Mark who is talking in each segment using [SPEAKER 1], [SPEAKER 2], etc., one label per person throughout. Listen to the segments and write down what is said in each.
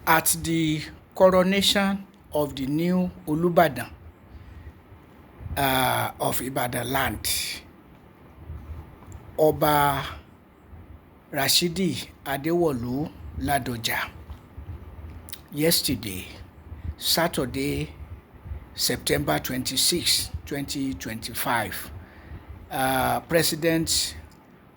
[SPEAKER 1] At the coronation of the new Olubadan of Ibadan land, Ọba Rashidi Adewolu Ladoja, yesterday, Saturday, September 26, 2025, President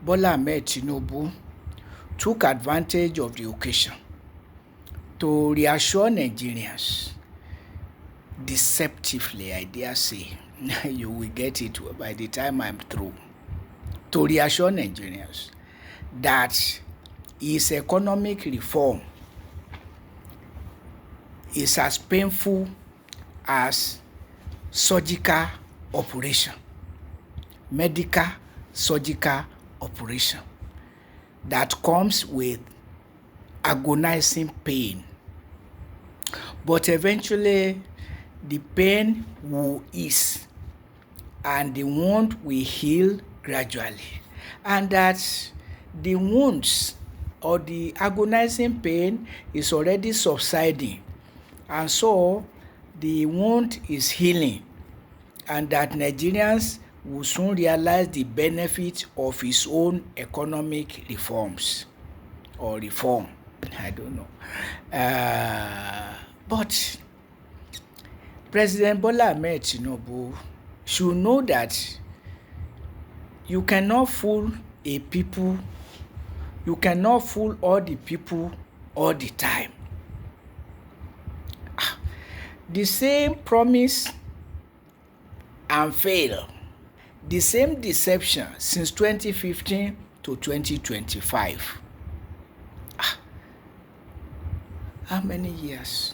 [SPEAKER 1] Bola Ahmed Tinubu took advantage of the occasion to reassure Nigerians, deceptively, I dare say, you will get it by the time I'm through, to reassure Nigerians that his economic reform is as painful as surgical operation, medical surgical operation, that comes with agonizing pain. But eventually, the pain will ease and the wound will heal gradually. And that the wounds or the agonizing pain is already subsiding. And so, the wound is healing. And that Nigerians will soon realize the benefit of his own economic reforms or reform. I don't know. But President Bola Ahmed Tinubu should know that you cannot fool a people, you cannot fool all the people all the time. The same promise and fail, the same deception since 2015 to 2025. How many years?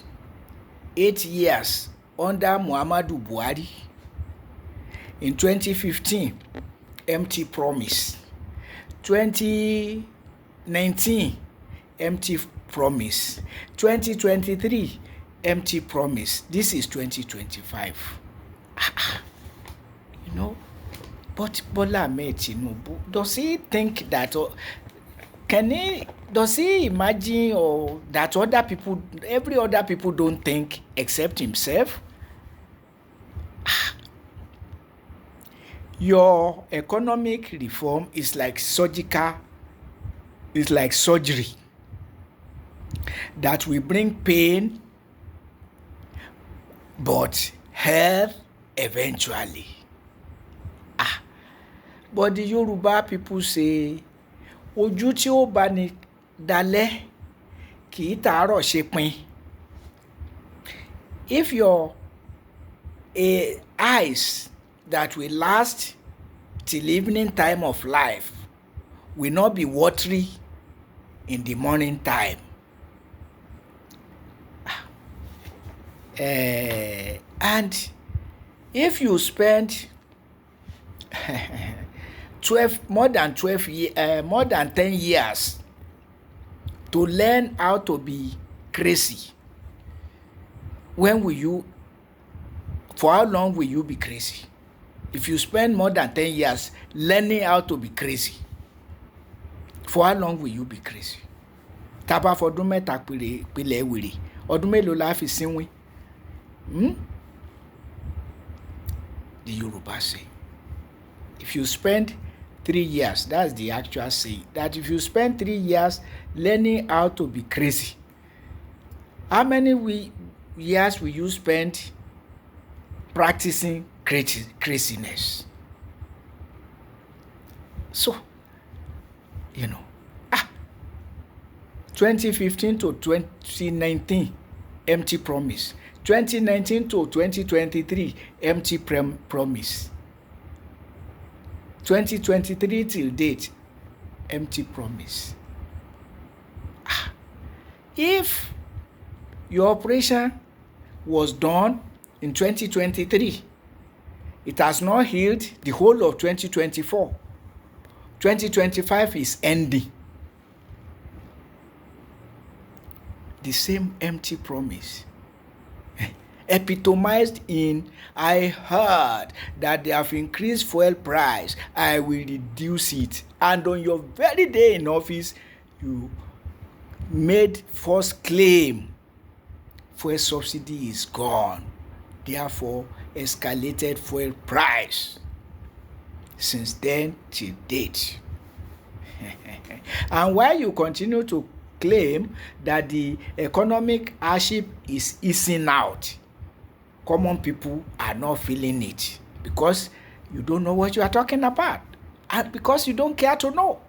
[SPEAKER 1] 8 years under Muhammadu Buhari. In 2015, empty promise. 2019, empty promise. 2023, empty promise. This is 2025. You know, but Bola Ahmed Tinubu, does he think that, does he imagine or that every other people don't think except himself? Your economic reform is like surgery that will bring pain but health eventually. But the Yoruba people say, ojú tí ó bá ní dalẹ̀ kì í tàárọ̀ ṣe pin. If your eyes that will last till evening time of life will not be watery in the morning time, and if you spend more than 10 years to learn how to be crazy, for how long will you be crazy? If you spend more than 10 years learning how to be crazy, for how long will you be crazy? Tábà fọdún mẹ́ta pilẹ̀ wèrè, ọdún mélòó la fi sínwín? The Yoruba say, if you spend 3 years, that's the actual saying, that if you spend 3 years learning how to be crazy, how many years will you spend practicing craziness? So, 2015 to 2019, empty promise. 2019 to 2023, empty promise. 2023 till date, empty promise. If your operation was done in 2023, it has not healed the whole of 2024. 2025 is ending. The same empty promise, epitomized in, I heard that they have increased fuel price, I will reduce it. And on your very day in office, you made false claim fuel subsidy is gone. Therefore, escalated fuel price since then till date. And while you continue to claim that the economic hardship is easing out, common people are not feeling it because you don't know what you are talking about and because you don't care to know.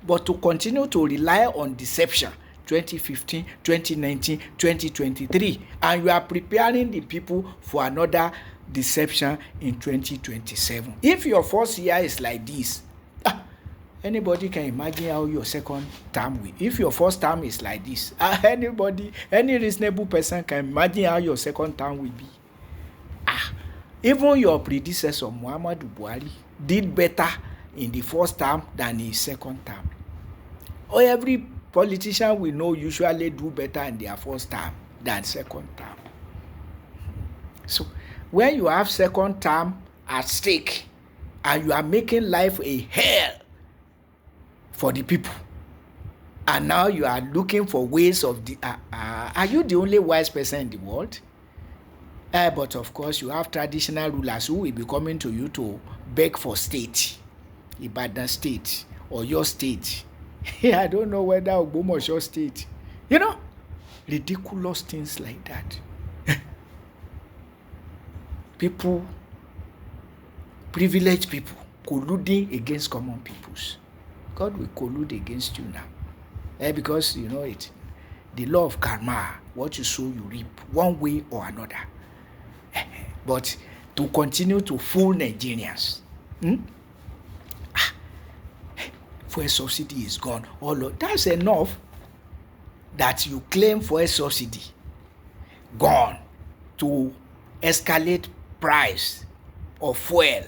[SPEAKER 1] But to continue to rely on deception 2015, 2019, 2023, and you are preparing the people for another deception in 2027. If your first year is like this, anybody can imagine how your second term will. If your first term is like this, any reasonable person can imagine how your second term will be. Even your predecessor Muhammadu Buhari did better in the first term than in his second term. Or every politician we know usually do better in their first term than second term. So when you have second term at stake and you are making life a hell for the people, and now you are looking for ways of are you the only wise person in the world? But of course you have traditional rulers who will be coming to you to beg for state, Ibadan state or your state. I don't know whether Ogbomoso state, ridiculous things like that. People, privileged people, colluding against common peoples. God will collude against you now. Because you know it, the law of karma, what you sow you reap, one way or another. But to continue to fool Nigerians, fuel subsidy is gone. That's enough that you claim fuel subsidy gone to escalate price of fuel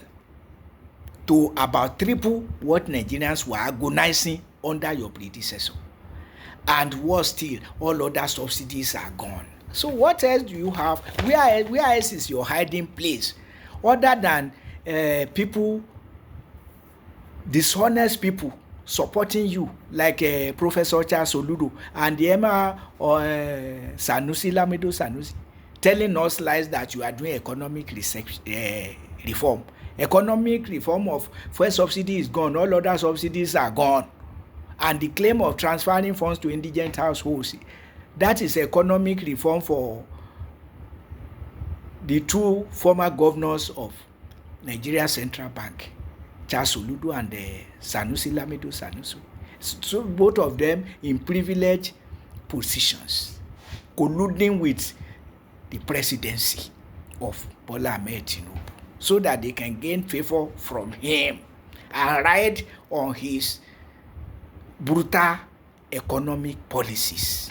[SPEAKER 1] to about triple what Nigerians were agonizing under your predecessor. And worse still, all other subsidies are gone. So what else do you have? Where else is your hiding place other than people, dishonest people supporting you like Professor Charles Oludo and the Emma or Sanusi Lamido Sanusi telling us lies that you are doing economic reform. Economic reform of fuel subsidy is gone, all other subsidies are gone. And the claim of transferring funds to indigent households, that is economic reform for the two former governors of Nigeria Central Bank, Charles Oludo and Sanusi Lamido Sanusi. So both of them in privileged positions, colluding with the presidency of Bola Ahmed Tinubu so that they can gain favor from him and ride on his brutal economic policies.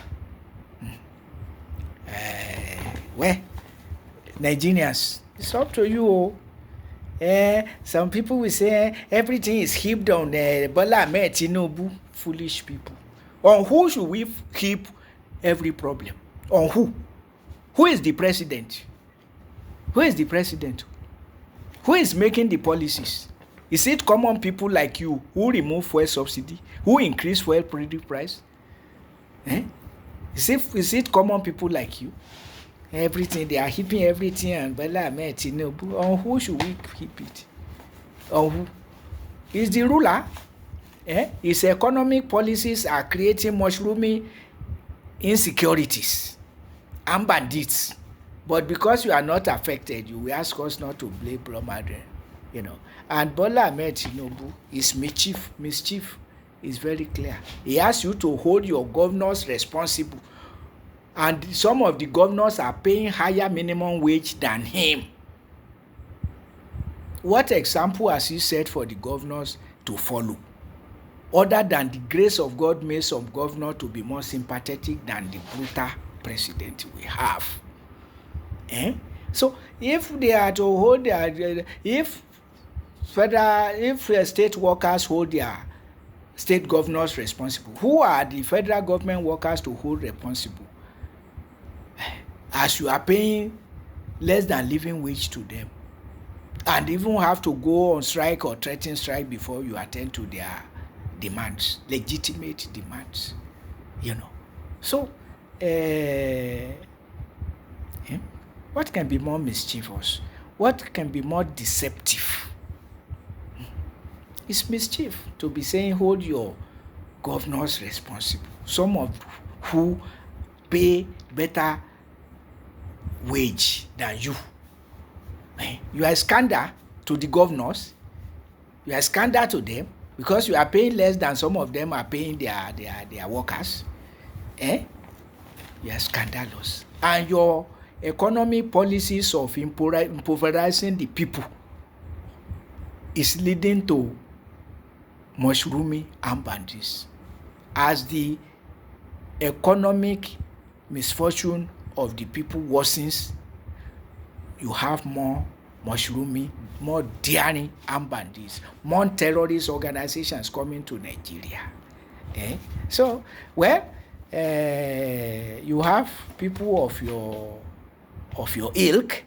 [SPEAKER 1] Well, Nigerians, it's up to you. Some people will say everything is heaped on Bola Ahmed Tinubu. Foolish people. On who should we heap every problem? On who? Who is the president? Who is the president? Who is making the policies? Is it common people like you who remove fuel subsidy, who increase fuel price? Is it common people like you? Everything, they are heaping everything on Bola Ahmed Tinubu. On who should we heap it? On who? Is the ruler? His economic policies are creating mushrooming insecurities and bandits. But because you are not affected, you will ask us not to blame Bromadre, And Bola Ahmed Tinubu is mischief is very clear. He asks you to hold your governors responsible. And some of the governors are paying higher minimum wage than him. What example has he set for the governors to follow? Other than the grace of God made some governors to be more sympathetic than the brutal president we have. So if they are to hold if state workers hold their state governors responsible, who are the federal government workers to hold responsible? As you are paying less than living wage to them, and even have to go on strike or threaten strike before you attend to their demands, legitimate demands, So Eh? What can be more mischievous? What can be more deceptive? It's mischief to be saying hold your governors responsible. Some of who pay better wage than you. You are a scandal to the governors. You are a scandal to them because you are paying less than some of them are paying their workers. You are scandalous. And your economic policies of impoverishing the people is leading to mushrooming and bandits. As the economic misfortune of the people worsens, you have more mushrooming, more daring and bandits, more terrorist organizations coming to Nigeria. So, well, you have people of your ilk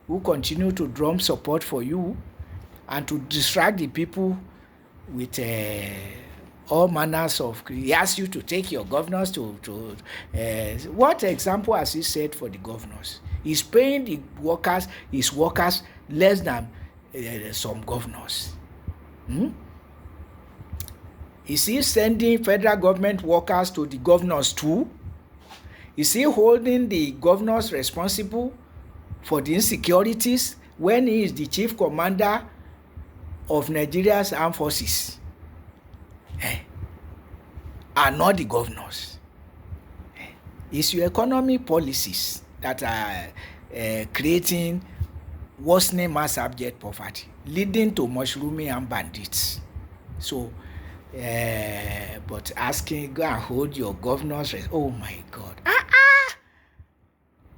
[SPEAKER 1] who continue to drum support for you and to distract the people with all manners of. He asks you to take your governors to what example has he set for the governors? He's paying his workers less than some governors. Is he sending federal government workers to the governors too? Is he holding the governors responsible for the insecurities when he is the chief commander of Nigeria's armed forces? And not the governors. It's your economic policies that are creating worsening mass abject poverty, leading to mushrooming and bandits. So, but asking, go and hold your governors. Oh my God!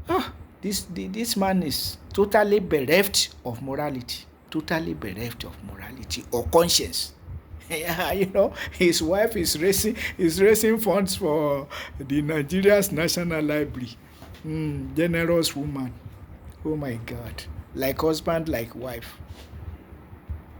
[SPEAKER 1] Oh, this man is totally bereft of morality. Totally bereft of morality or conscience. His wife is raising funds for the Nigeria's National Library. Generous woman. Oh my God. Like husband, like wife.